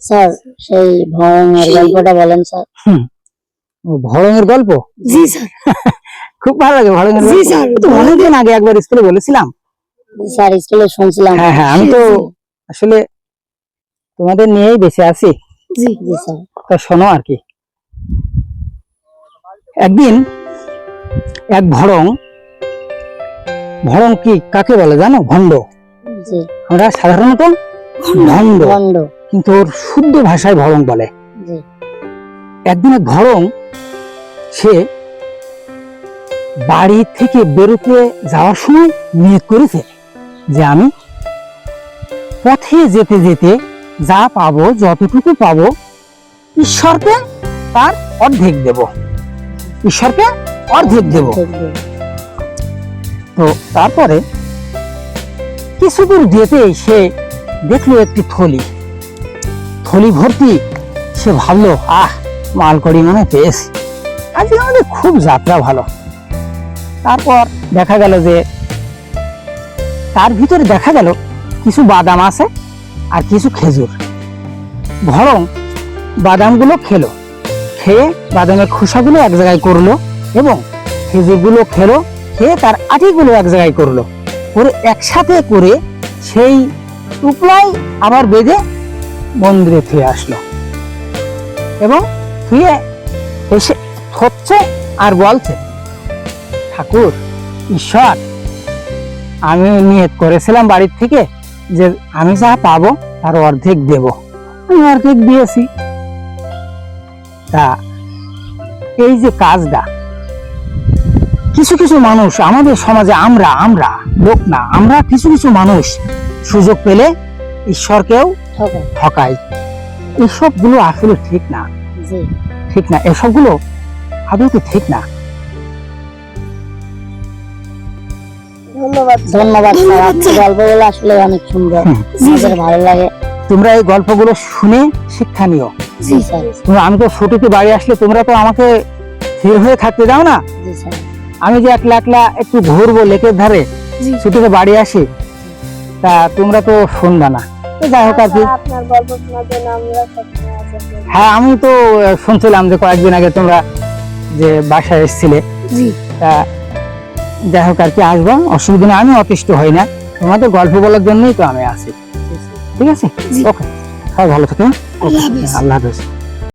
Sir সেই ভয়ঙ্কর গল্পটা বলেন স্যার। ভড়ঙের গল্প? জি স্যার। খুব ভালো লাগে ভড়ঙের জি গল্প। স্যার। তো অনেকদিন আগে একবার স্কুলে বলেছিলাম। স্যার স্কুলে শুনছিলাম। হ্যাঁ হ্যাঁ, আমি তো আসলে তোমাদের নিয়েই বেঁচে আছি। জি জি স্যার। তা শোনো আর কি। একদিন এক ভড়ং কি কাকে বলে জানো? ভণ্ড। জি। আমরা সাধারণত ভণ্ড, ভণ্ড, কিন্তু ওর শুদ্ধ ভাষায় ভড়ং বলে। জি। একদিন এক ভড়ং সে বাড়ি থেকে বেরোতে যাওয়ার সময় নিয়ত করেছে যে আমি পথে যেতে যেতে যা পাবো, যতটুকু পাবো, ঈশ্বরকে তার অর্ধেক দেব, ঈশ্বরকে অর্ধেক দেব। তো তারপরে কিছু দূর যেতেই সে দেখলো একটি থলি ভর্তি। সে ভাবলো, মালকড়ি মানে পেয়েছি, আজকে আমাদের খুব যাত্রা ভালো। তারপর দেখা গেল যে তার ভিতরে দেখা গেল কিছু বাদাম আছে আর কিছু খেজুর। ভড়ং বাদামগুলো খেলো, খেয়ে বাদামের খোসাগুলো এক জায়গায় করলো এবং খেজুরগুলো খেয়ে তার আটিগুলো এক জায়গায় করলো, করে একসাথে করে সেই টুকরাই আবার বেঁধে মন্দিরে ফিরে আসলো এবং ফিরে এসে হচ্ছে আর বলছে, ঠাকুর, ঈশ্বর, আমি নিয়ত করেছিলাম বাড়ির থেকে যে আমি যা পাবো তার অর্ধেক দেব, আমি অর্ধেক দিয়েছি। তা এই যে কাজটা কিছু কিছু মানুষ আমাদের সমাজে, আমরা লোক না, আমরা কিছু মানুষ সুযোগ পেলে ঈশ্বরকেও ঠকাই। এসব গুলো আসলে ঠিক না, ঠিক না, এসবগুলো আদৌ ঠিক না। ধন্যবাদ ধন্যবাদ স্যার, আপনার গল্পগুলো আসলে অনেক সুন্দর, আমাদের ভালো লাগে। তোমরা এই গল্পগুলো শুনে শিক্ষা নিও। জি স্যার। তোমরা, আমি তো ছুটিতে বাড়ি আসলে তোমরা তো আমাকে স্থির হয়ে থাকতে দাও না। জি স্যার। আমি যে একলা একটু ঘুরবো লেকের ধারে, ছুটিতে বাড়ি আসি, তা তোমরা তো শুনবা না। যাই হোক আর কি, আপনার গল্প শোনার জন্য আমরা সবসময় আছি। হ্যাঁ, আমি তো শুনছিলাম যে কয়েকদিন আগে তোমরা যে বাসায় এসেছিলে। তা যাই হোক আর কি, আসবো, অসুবিধা নেই, আমি অতিষ্ঠ হই না, তোমাদের গল্প বলার জন্যই তো আমি আছি। ঠিক আছে, ওকে, সবাই ভালো থাকে। আল্লাহ হাফেজ।